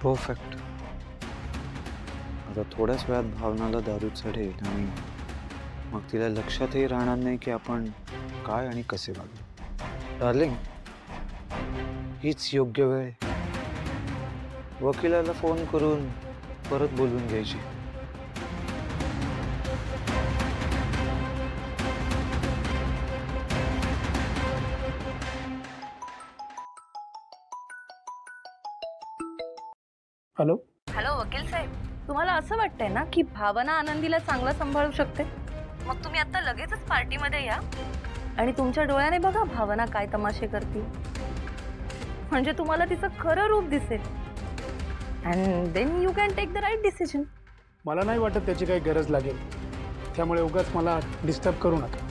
Perfect. आता थोड्याच वेळात भावनाला दारू चढेल आणि मग तिला लक्षातही राहणार नाही की आपण काय आणि कसे वागलो. डार्लिंग, हीच योग्य वेळ आहे. वकिलाला फोन करून परत बोलवून घ्यायची. हॅलो हॅलो वकील साहेब, तुम्हाला असं वाटतंय ना की भावना आनंदीला चांगला सांभाळू शकते? मग तुम्ही आता लगेचच पार्टीमध्ये या आणि तुमच्या डोळ्याने बघा भावना काय तमाशे करते. म्हणजे तुम्हाला तिचं खरं रूप दिसेल. And then you can take the right decision. मला नाही वाटत त्याची काही गरज लागेल, त्यामुळे उगाच मला डिस्टर्ब करू नका.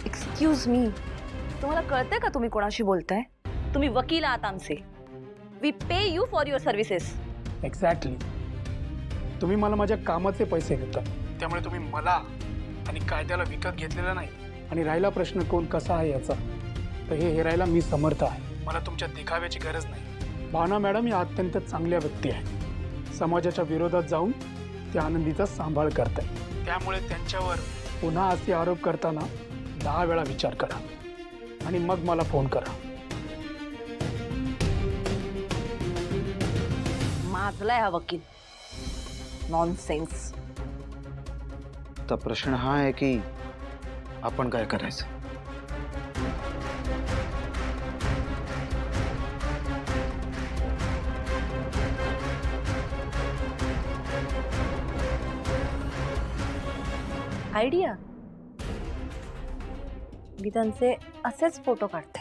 एक्सक्यूज मी, तुम्हाला कळतंय का तुम्ही कोणाशी बोलताय? तुम्ही वकील आहात आमचे. We pay you for your services. Exactly. तुम्ही मला माझ्या कामाचे पैसे देता, त्यामुळे तुम्ही मला आणि कायद्याला विकत घेतलेला नाही. आणि राहिला प्रश्न कोण कसा आहे याचा, तर हे हेरायला मी समर्थ आहे. मला तुमच्या दिखाव्याची गरज नाही. भावना मॅडम या अत्यंत चांगल्या व्यक्ती आहेत. समाजाच्या विरोधात जाऊन त्या आनंदीचा सांभाळ करतायत. त्यामुळे त्यांच्यावर पुन्हा असे आरोप करताना 10 वेळा विचार करा आणि मग मला फोन करा. माजलाय हा वकील. नॉनसेन्स. तर प्रश्न हा आहे की आपण काय करायचं. आयडिया. मी त्यांचे असेच फोटो काढते.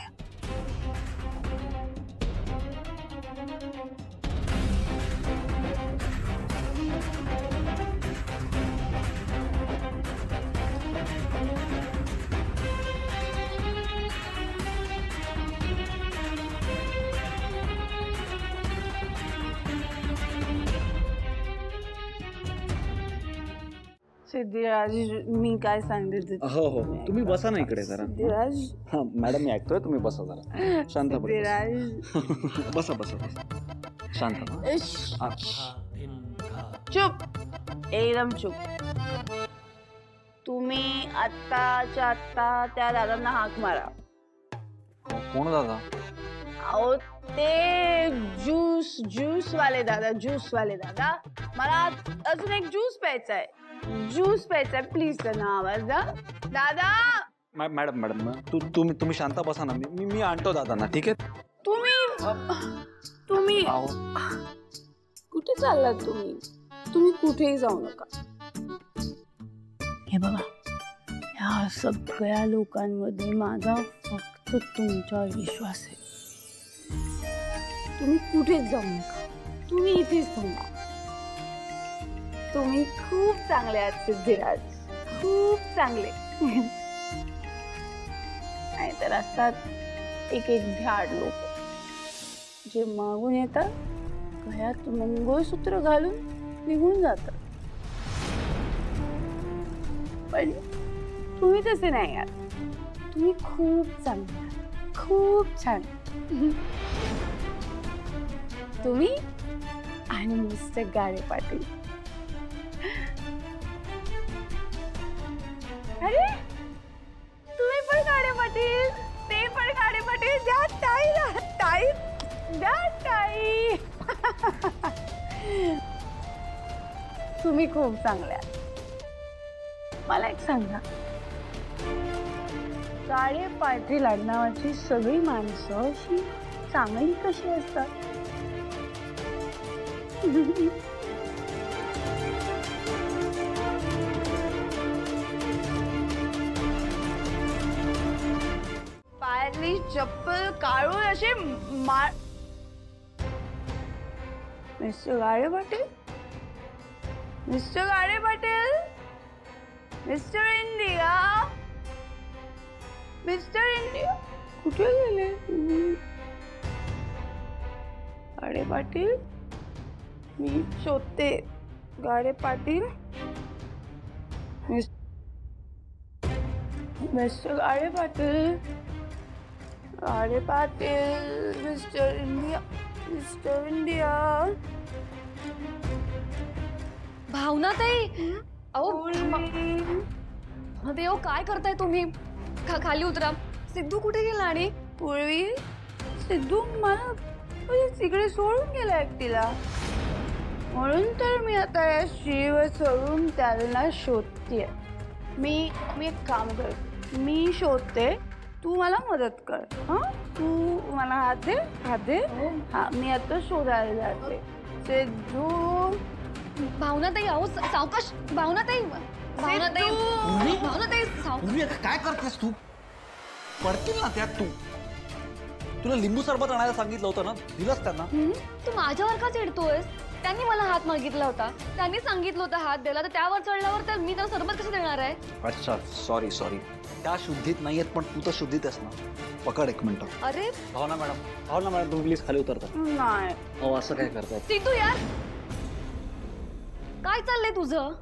सिद्धिराज, मी काय सांगते. हो हो, तुम्ही बसा ना इकडे जरा. सिद्धिराज. हां मॅडम, मी ऐकतोय, तुम्ही बसा जरा. शांत सिद्धिराज. बसा बसा बसा. शांत. चुप, एकदम चुप. तुम्ही आत्ताच्या आत्ता त्या दादांना हाक मारा. कोण दादा? अहो ते ज्यूस वाले दादा. मला अजून एक ज्यूस प्यायचा आहे. प्लीज त्यांना आवाज द्या. दादा. मॅडम तुम्ही शांत बसा ना. मी आणतो दादांना. ठीक आहे. तुम्ही कुठे चाललात? तुम्ही कुठेही जाऊ नका. हे बघा, ह्या सगळ्या लोकांमध्ये माझा फक्त तुमच्यावर विश्वास आहे. तुम्ही कुठेच जाऊ नका. तुम्ही इथेच थांबा. तुम्ही खूप चांगले आहात सिद्धिराज, खूप चांगले. नाहीतर असतात एक भ्याड लोक जे मागून येतात, गळ्यात मंगळसूत्र घालून निघून जातात. पण तुम्ही तसे नाही आहात. तुम्ही खूप चांगले आहात, खूप छान. तुम्ही आणि मिस्टर गाडे पाटील. अरे तुम्ही पण गाडे पाटील, ते पण गाडे पाटील. द्या टाई. तुम्ही खूप चांगल्या. मला एक सांगा, गाडे पाटील आडनावाची सगळी माणसं अशी चांगली कशी असतात? पायातली चप्पल काढून असे मार. Mister Gade Patil, mister India कुठे गेले? गाडे पाटील, मी शोधते. Gade Patil, mister Gade Patil, mister India. Mister India Bhavana tai अहो ते काय करताय तुम्ही खाली उतरा. सिद्धू कुठे गेला? आणि पूर्वी सिद्धू मला तिकडे सोडून गेला एकटीला, म्हणून तर मी आता या श्रीवर चढून त्यांना शोधतेय. मी एक काम कर, मी शोधते, तू मला मदत कर. तू मला हात दे. हा मी आता शोधायला जाते. सिद्धू भावना ताई अहो सावकाश. भावना ताई पूर्वी आता काय करतेस तू? पडतील ना त्यात तू. तुला लिंबू सरबत आणायला सांगितलं होतं ना, दिलंच त्यांना. तू माझ्यावर का चिडतोयस? त्यांनी मला हात मागितला होता, त्यांनी सांगितलं होतं हात द्यायला, तर त्यावर चढल्यावर तर मी त्याला सरबत कसं देणार आहे? अच्छा सॉरी त्या शुद्धीत नाहीयेत, पण तू तर शुद्धीत आहेस ना. पकड एक मिनिट. अरे भावना मॅडम तुम्ही प्लीज खाली उतरता. नाही. अहो असं काय करताय? सिद्धू यार काय चाललंय तुझं?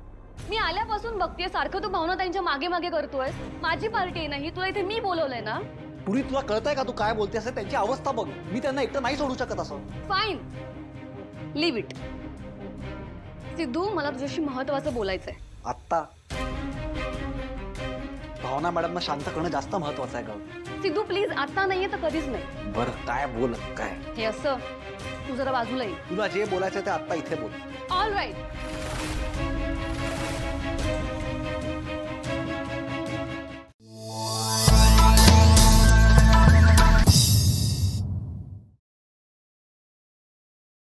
मी आल्यापासून बघतेय सारखं तू भावना त्यांच्या मागे मागे करतोय. माझी पार्टी नाही, तुला इथे मी बोलवलंय ना. पुरी तुला कळतंय का तू काय बोलतेस? त्यांची अवस्था बघ. मी त्यांना एकटं नाही सोडू शकत असं. Fine, leave it. सिद्धू मला तुझ्याशी महत्वाचं बोलायचंय. आत्ता भावना मॅडमना शांत करणं जास्त महत्वाचं आहे का? सिद्धू प्लीज, आता नाहीये तर कधीच नाही. बरं काय बोल काय? हे असं तू जरा बाजूला ये. तुला जे बोलायचं ते आत्ता इथे बोल. All right.